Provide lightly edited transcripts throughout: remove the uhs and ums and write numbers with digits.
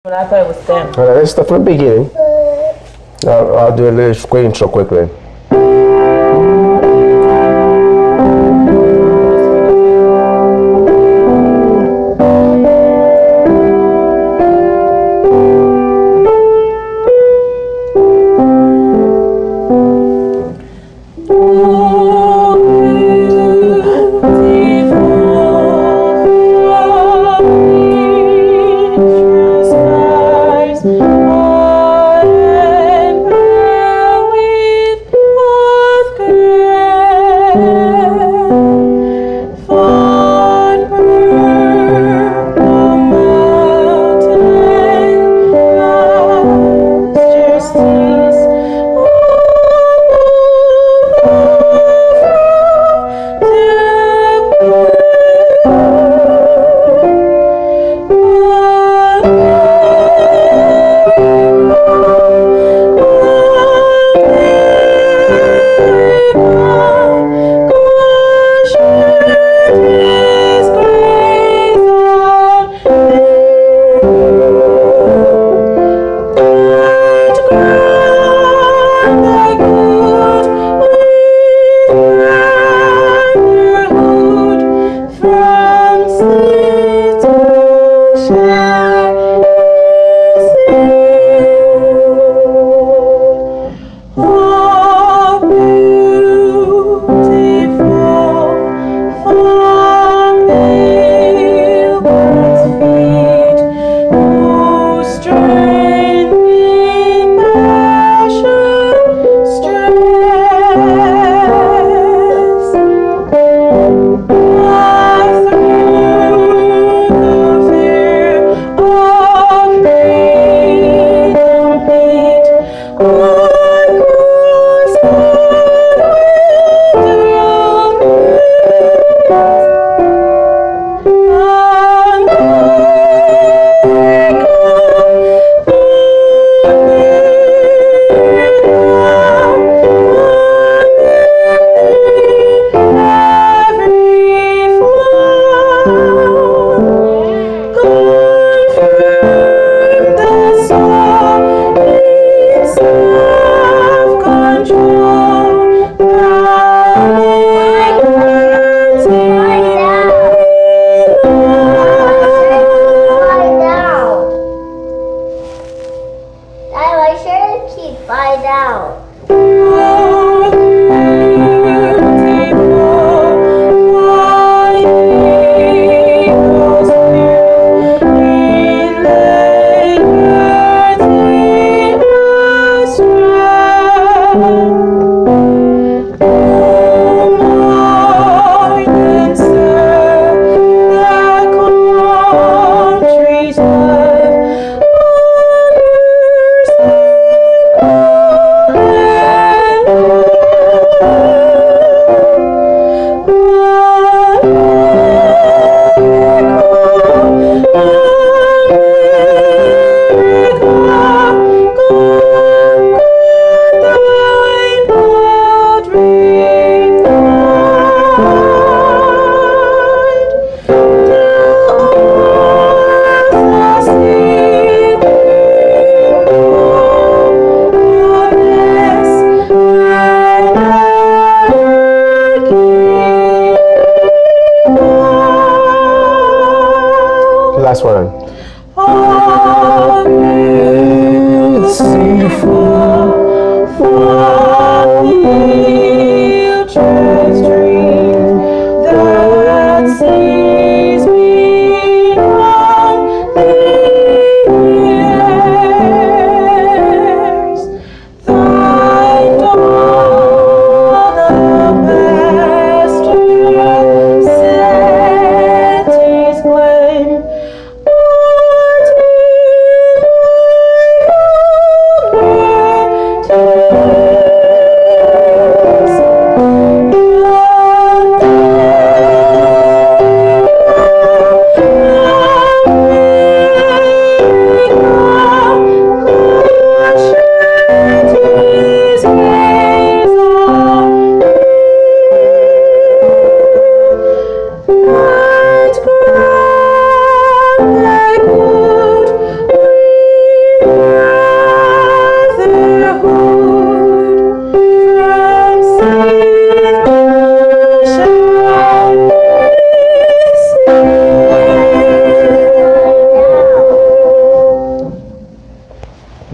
But I thought it was them. All right, let's start from the beginning. I'll do a little quick intro quickly.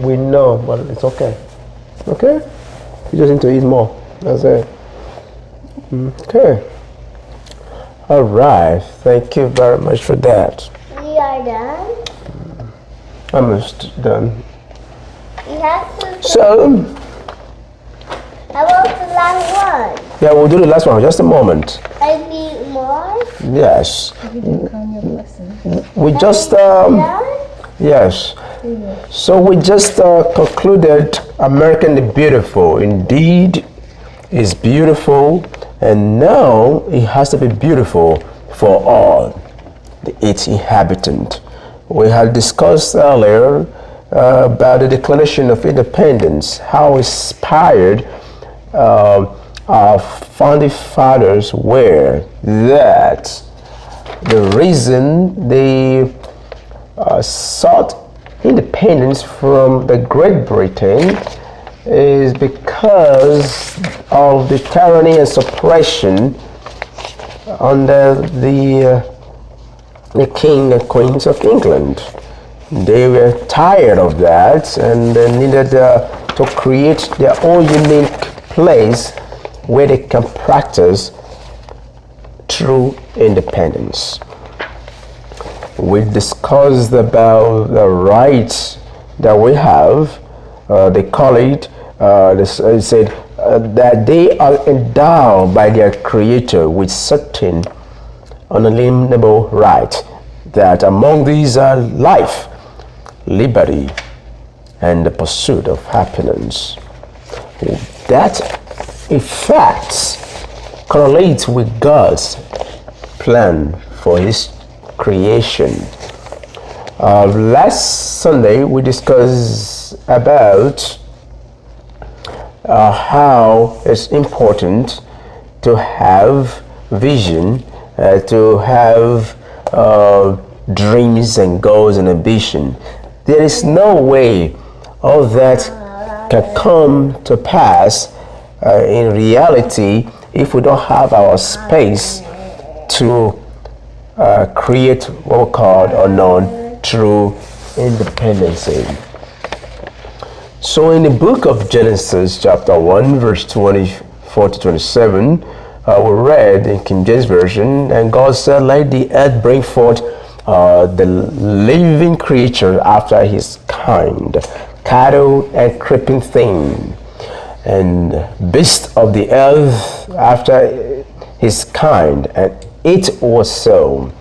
We know, but it's okay. Okay? You just need to eat more. That's it. Okay. All right. Thank you very much for that. We are done. Almost done. We have to. So, How about the last one? yeah, we'll do the last one. Just a moment. I need more. Yes. You didn't count your blessing. We just Done? yes. So we just concluded American the Beautiful. Indeed, is beautiful, and now it has to be beautiful for all its inhabitants. We had discussed earlier about the Declaration of Independence, how inspired our founding fathers were, that the reason they sought independence from the Great Britain is because of the tyranny and suppression under the King and Queens of England. They were tired of that, and they needed to create their own unique place where they can practice true independence. We discussed about the rights that we have. They call it, they said that they are endowed by their Creator with certain unalienable rights, that among these are life, liberty, and the pursuit of happiness. That, in fact, correlates with God's plan for His creation. Last Sunday we discussed about how it's important to have vision, to have dreams and goals and ambition. There is no way all that can come to pass in reality if we don't have our space to create what we call or known true independence. So in the book of Genesis chapter 1 verse 24 to 27, we read in King James Version, and God said, let the earth bring forth the living creature after his kind, cattle and creeping thing, and beasts of the earth after his kind. And it was so.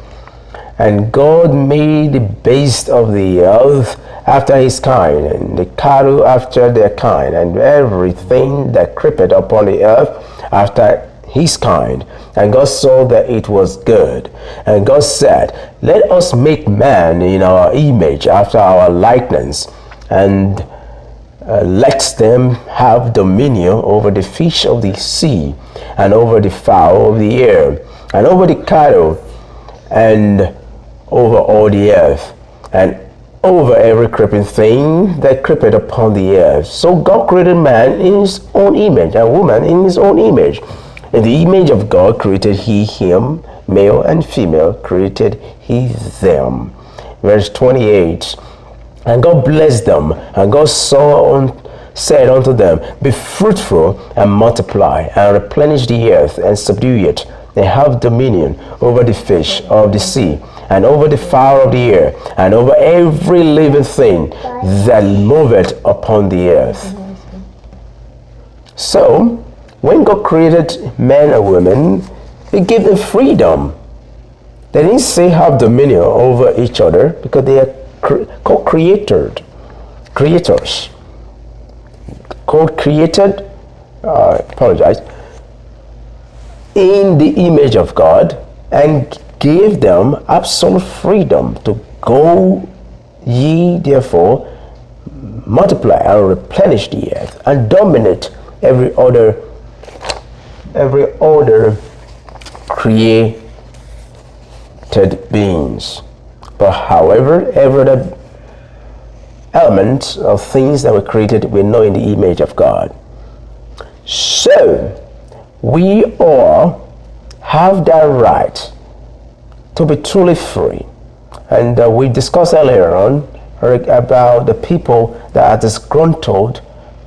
And God made the beasts of the earth after his kind, and the cattle after their kind, and everything that creepeth upon the earth after his kind. And God saw that it was good. And God said, let us make man in our image, after our likeness, and let them have dominion over the fish of the sea, and over the fowl of the air, and over the cattle, and over all the earth, and over every creeping thing that creepeth upon the earth. So God created man in his own image, and woman in his own image. In the image of God created he him, male and female created he them. Verse 28. And God blessed them, and God said unto them, be fruitful and multiply, and replenish the earth, and subdue it, and have dominion over the fish of the sea, and over the fowl of the air, and over every living thing that moveth upon the earth. So, when God created men and women, He gave them freedom. They didn't say have dominion over each other, because they are co-creators. Co-created, in the image of God, and gave them absolute freedom to go ye therefore multiply and replenish the earth and dominate every other created beings. But however, every other element of things that were created were not in the image of God. So we all have that right to be truly free. And we discussed earlier on about the people that are disgruntled,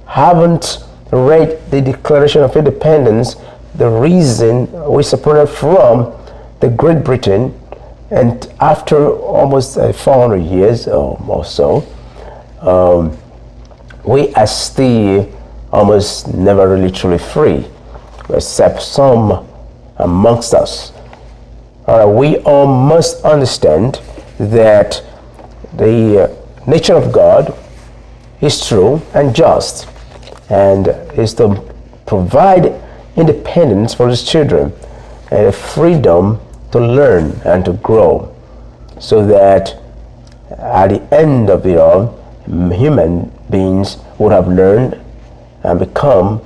haven't read the Declaration of Independence, the reason we separated from the Great Britain, and after almost 400 years or so, we are still almost never really truly free, except some amongst us. We all must understand that the nature of God is true and just, and is to provide independence for his children and a freedom to learn and to grow, so that at the end of it all, human beings would have learned and become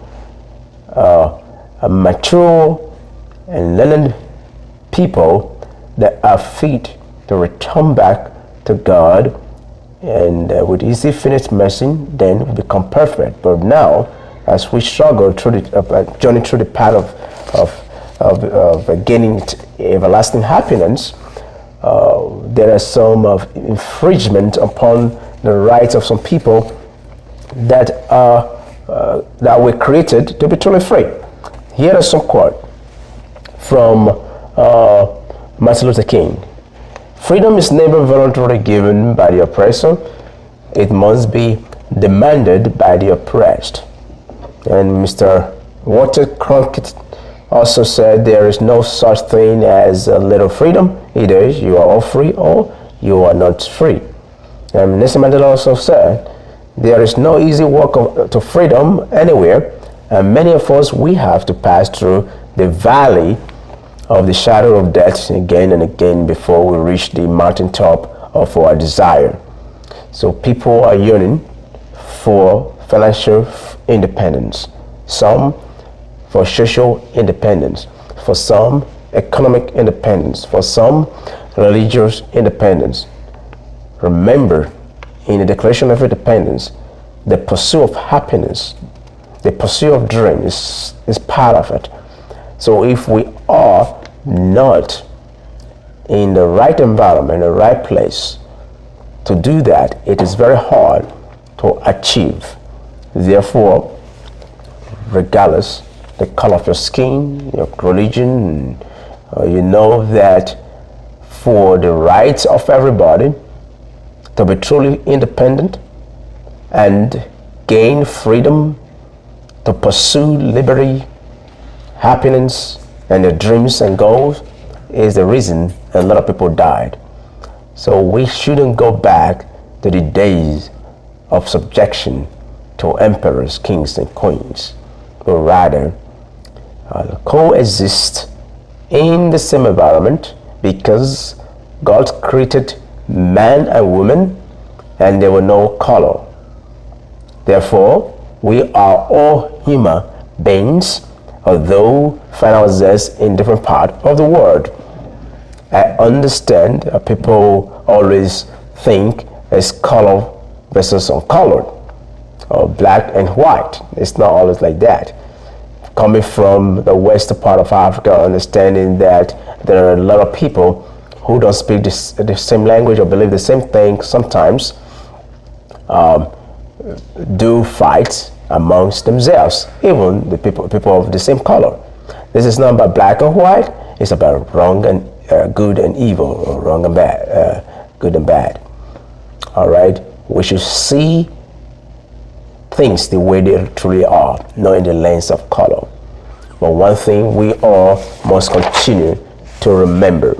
a mature and learned people that are fit to return back to God, and with his infinite mercy, then we become perfect. But now, as we struggle through the journey through the path of gaining everlasting happiness, there are some of infringement upon the rights of some people that were created to be truly free. Here is some quote from Martin Luther King. Freedom is never voluntarily given by the oppressor. It must be demanded by the oppressed. And Mr. Walter Cronkite also said there is no such thing as a little freedom. Either you are all free or you are not free. And Nelson Mandela also said there is no easy walk to freedom anywhere, and many of us, we have to pass through the valley of the shadow of death again and again before we reach the mountaintop of our desire. So people are yearning for financial independence, some for social independence, for some economic independence, for some religious independence. Remember, in the Declaration of Independence, the pursuit of happiness, the pursuit of dreams is part of it. So if we are not in the right environment, the right place to do that, it is very hard to achieve. Therefore, regardless the color of your skin, your religion, you know that for the rights of everybody to be truly independent and gain freedom to pursue liberty, happiness, and their dreams and goals is the reason a lot of people died. So we shouldn't go back to the days of subjection to emperors, kings, and queens, but rather coexist in the same environment, because God created man and woman and there were no color. Therefore, we are all human beings, although find ourselves in different parts of the world. I understand people always think it's color versus uncolored, or black and white. It's not always like that. Coming from the western part of Africa, understanding that there are a lot of people who don't speak the same language or believe the same thing, sometimes do fight amongst themselves, even the people of the same color. This is not about black and white, it's about wrong and good and evil, or wrong and bad, good and bad. All right, we should see things the way they truly are, not in the lens of color. But one thing we all must continue to remember,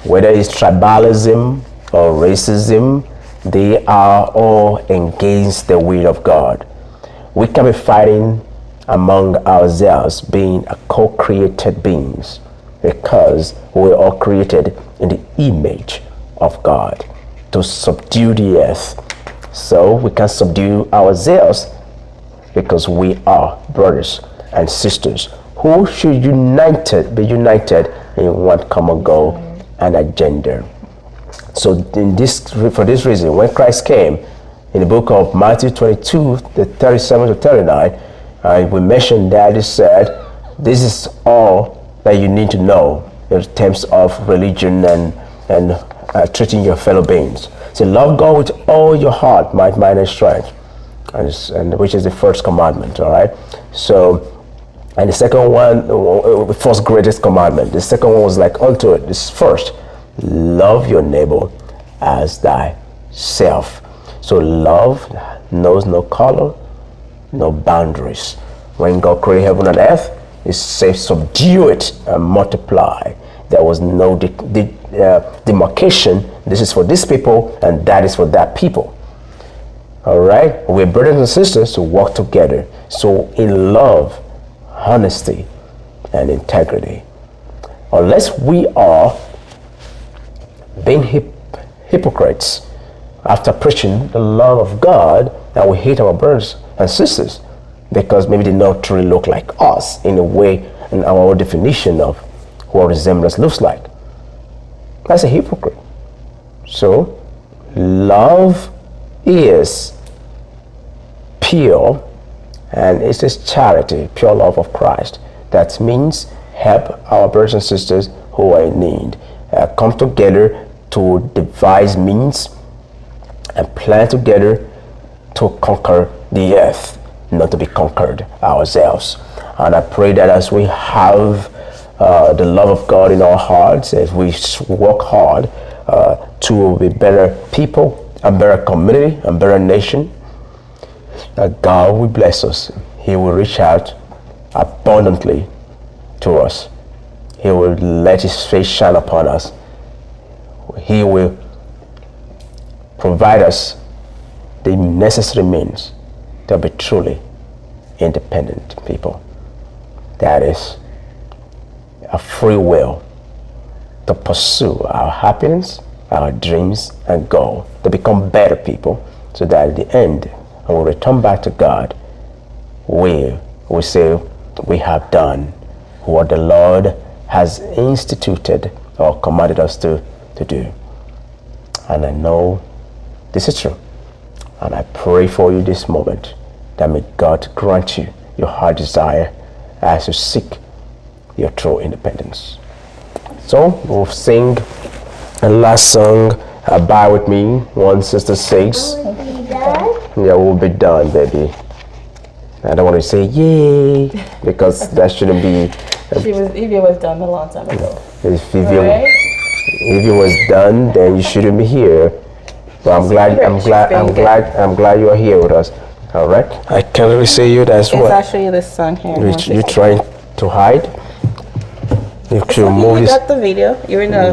whether it's tribalism or racism, they are all against the will of God. We can be fighting among ourselves, being a co-created beings, because we're all created in the image of God to subdue the earth. So we can subdue ourselves because we are brothers and sisters who should be united in one common goal and agenda. So for this reason, when Christ came, in the book of Matthew 22, the 37 to 39, we mentioned that he said, this is all that you need to know in terms of religion and treating your fellow beings. So love God with all your heart, might, mind, and strength, and which is the first commandment. All right. So, and the second one, the first greatest commandment. The second one was like unto it. This first, love your neighbor as thyself. So love knows no color, no boundaries. When God created heaven and earth, He said, subdue it and multiply. There was no demarcation. This is for this people, and that is for that people. All right? We're brothers and sisters to work together. So in love, honesty, and integrity. Unless we are being hypocrites after preaching the love of God, and we hate our brothers and sisters because maybe they don't truly look like us in a way, in our own definition of what resemblance looks like. That's a hypocrite. So love is pure, and it's just charity, pure love of Christ. That means help our brothers and sisters who are in need. Come together to devise means and plan together to conquer the earth, not to be conquered ourselves. And I pray that as we have the love of God in our hearts, as we work hard to be better people, a better community, a better nation, that God will bless us. He will reach out abundantly to us. He will let His face shine upon us. He will provide us the necessary means to be truly independent people. That is a free will to pursue our happiness, our dreams, and goal, to become better people, so that at the end, when we return back to God, we say we have done what the Lord has instituted or commanded us to do. And I know this is true. And I pray for you this moment that may God grant you your heart desire as you seek your true independence. So we'll sing a last song. Abide with me. One sister says, yeah, we'll be done, baby. I don't want to say yay, because that shouldn't be. Evie was done a long time ago. If Evie was done, then you shouldn't be here. But I'm glad you are here with us. All right. I can't really say you. That's what. I'll show you this song here. You trying to hide? You should move this. You got the video. You're in the.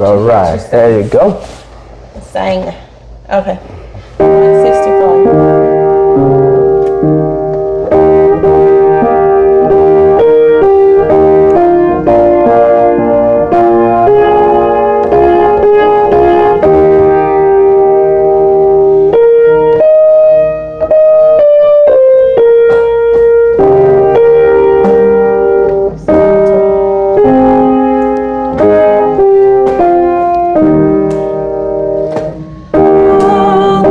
All right. There you go. Sang. Okay. 65. Oh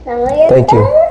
Now you're Thank you. done.